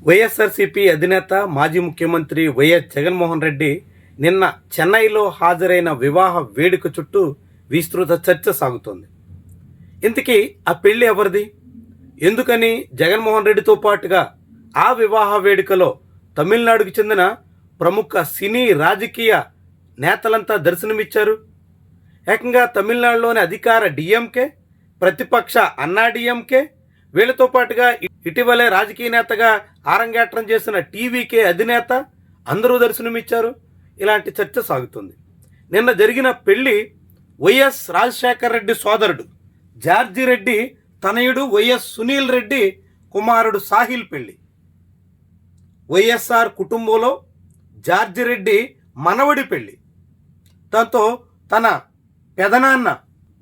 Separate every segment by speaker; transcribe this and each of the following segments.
Speaker 1: వైఎస్ఆర్సీపీ అధినేత మాజీ ముఖ్యమంత్రి వైఎస్ జగన్మోహన్ రెడ్డి నిన్న చెన్నైలో హాజరైన వివాహ వేడుక చుట్టూ విస్తృత చర్చ సాగుతోంది. ఇంతకీ ఆ పెళ్లి ఎవరిది? ఎందుకని జగన్మోహన్ రెడ్డితో పాటుగా ఆ వివాహ వేడుకలో తమిళనాడుకు చెందిన ప్రముఖ సినీ రాజకీయ నేతలంతా దర్శనమిచ్చారు? ఏకంగా తమిళనాడులోని అధికార డిఎంకే, ప్రతిపక్ష అన్నా డిఎంకే, వీళ్లతో పాటుగా ఇటీవలే రాజకీయ నేతగా ఆరంగేట్రం చేసిన టీవీకే అధినేత అందరూ దర్శనమిచ్చారు. ఇలాంటి చర్చ సాగుతుంది. నిన్న జరిగిన పెళ్లి వైఎస్ రాజశేఖర రెడ్డి సోదరుడు జార్జి రెడ్డి తనయుడు వైఎస్ సునీల్ రెడ్డి కుమారుడు సాహిల్ పెళ్లి. వైఎస్ఆర్ కుటుంబంలో జార్జి రెడ్డి మనవడి పెళ్లి. దాంతో తన పెదనాన్న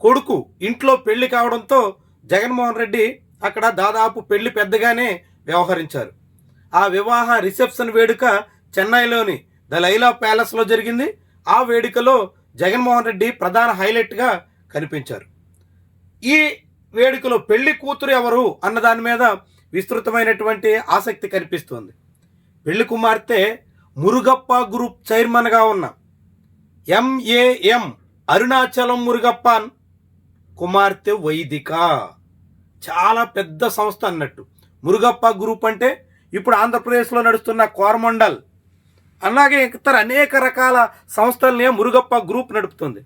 Speaker 1: కొడుకు ఇంట్లో పెళ్లి కావడంతో జగన్మోహన్ రెడ్డి అక్కడ దాదాపు పెళ్లి పెద్దగానే వ్యవహరించారు. ఆ వివాహ రిసెప్షన్ వేడుక చెన్నైలోని ద లైలా ప్యాలెస్లో జరిగింది. ఆ వేడుకలో జగన్మోహన్ రెడ్డి ప్రధాన హైలైట్గా కనిపించారు. ఈ వేడుకలో పెళ్లి కూతురు ఎవరు అన్న దాని మీద విస్తృతమైనటువంటి ఆసక్తి కనిపిస్తుంది. పెళ్లి కుమార్తె మురుగప్ప గ్రూప్ చైర్మన్గా ఉన్న ఎంఏఎం అరుణాచలం మురుగప్పన్ కుమార్తె వైదిక. చాలా పెద్ద సంస్థ అన్నట్టు. మురుగప్ప గ్రూప్ అంటే ఇప్పుడు ఆంధ్రప్రదేశ్లో నడుస్తున్న కోరమండల్, అలాగే ఇతర అనేక రకాల సంస్థల్ని మురుగప్ప గ్రూప్ నడుపుతుంది.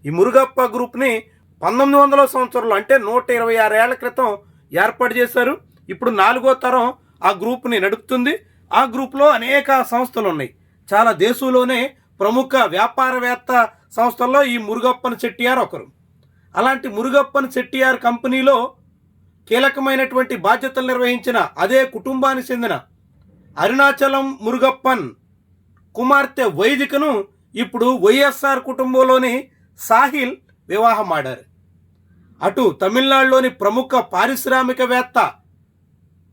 Speaker 1: ఈ మురుగప్ప గ్రూప్ని 1900వ సంవత్సరంలో అంటే 126 ఏళ్ల క్రితం ఏర్పాటు చేశారు. ఇప్పుడు 4వ తరం ఆ గ్రూప్ని నడుపుతుంది. ఆ గ్రూప్లో అనేక సంస్థలు ఉన్నాయి. చాలా దేశంలోనే ప్రముఖ వ్యాపారవేత్త సంస్థల్లో ఈ మురుగప్పన్ చెట్టియార్ ఒకరు. అలాంటి మురుగప్పన్ చెట్టియార్ కంపెనీలో కీలకమైనటువంటి బాధ్యతలు నిర్వహించిన అదే కుటుంబానికి చెందిన అరుణాచలం మురుగప్పన్ కుమార్తె వైదికను ఇప్పుడు వైఎస్ఆర్ కుటుంబంలోని సాహిల్ వివాహం ఆడారు. అటు తమిళనాడులోని ప్రముఖ పారిశ్రామికవేత్త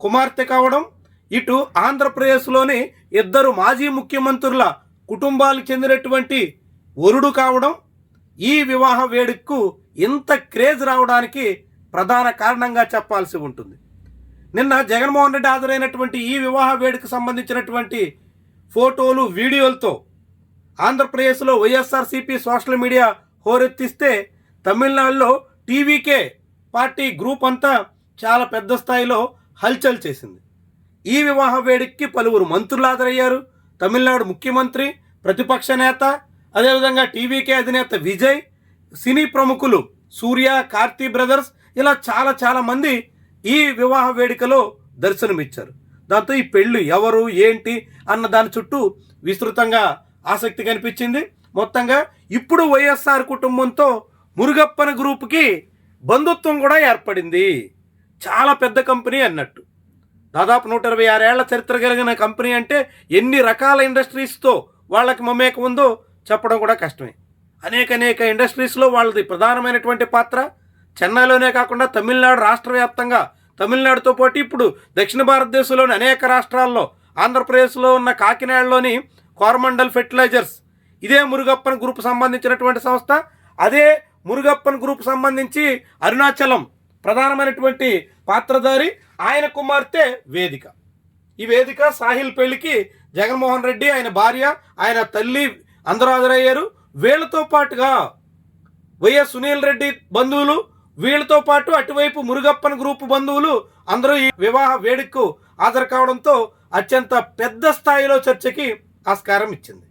Speaker 1: కుమార్తె కావడం, ఇటు ఆంధ్రప్రదేశ్లోని ఇద్దరు మాజీ ముఖ్యమంత్రుల కుటుంబాలకు చెందినటువంటి వరుడు కావడం, ఈ వివాహ వేడుకకు ఇంత క్రేజ్ రావడానికి ప్రధాన కారణంగా చెప్పాల్సి ఉంటుంది. నిన్న జగన్మోహన్ రెడ్డి హాజరైనటువంటి ఈ వివాహ వేడుకకు సంబంధించినటువంటి ఫోటోలు, వీడియోలతో ఆంధ్రప్రదేశ్లో వైఎస్ఆర్సీపీ సోషల్ మీడియా హోరెత్తిస్తే, తమిళనాడులో టీవీకే పార్టీ గ్రూప్ అంతా చాలా పెద్ద స్థాయిలో హల్చల్ చేసింది. ఈ వివాహ వేడుకకి పలువురు మంత్రులు హాజరయ్యారు. తమిళనాడు ముఖ్యమంత్రి, ప్రతిపక్ష నేత, అదేవిధంగా టీవీకే అధినేత విజయ్, సినీ ప్రముఖులు సూర్య, కార్తీ బ్రదర్స్, ఇలా చాలా మంది ఈ వివాహ వేడుకలో దర్శనమిచ్చారు. దాంతో ఈ పెళ్లి ఎవరు ఏంటి అన్న దాని చుట్టూ విస్తృతంగా ఆసక్తి కనిపించింది. మొత్తంగా ఇప్పుడు వైఎస్ఆర్ కుటుంబంతో మురుగప్పన్ గ్రూప్కి బంధుత్వం కూడా ఏర్పడింది. చాలా పెద్ద కంపెనీ అన్నట్టు. దాదాపు 126 ఏళ్ల చరిత్ర కలిగిన కంపెనీ అంటే ఎన్ని రకాల ఇండస్ట్రీస్తో వాళ్ళకి మమేకం ఉందో చెప్పడం కూడా కష్టమే. అనేక ఇండస్ట్రీస్లో వాళ్ళది ప్రధానమైనటువంటి పాత్ర. చెన్నైలోనే కాకుండా తమిళనాడు రాష్ట్ర వ్యాప్తంగా, తమిళనాడుతో పాటు ఇప్పుడు దక్షిణ భారతదేశంలోని అనేక రాష్ట్రాల్లో, ఆంధ్రప్రదేశ్లో ఉన్న కాకినాడలోని కోరమండల్ ఫెర్టిలైజర్స్ ఇదే మురుగప్పన్ గ్రూప్ సంబంధించినటువంటి సంస్థ. అదే మురుగప్పన్ గ్రూప్ సంబంధించి అరుణాచలం ప్రధానమైనటువంటి పాత్రధారి, ఆయన కుమార్తె వేదిక. ఈ వేదిక సాహిల్ పెళ్లికి జగన్మోహన్ రెడ్డి, ఆయన భార్య, ఆయన తల్లి అందరూ హాజరయ్యారు. వీళ్లతో పాటుగా వైఎస్ సునీల్ రెడ్డి బంధువులు, వీళ్ళతో పాటు అటువైపు మురుగప్పన్ గ్రూప్ బంధువులు అందరూ ఈ వివాహ వేడుకకు హాజరు కావడంతో అత్యంత పెద్ద స్థాయిలో చర్చకి ఆస్కారం ఇచ్చింది.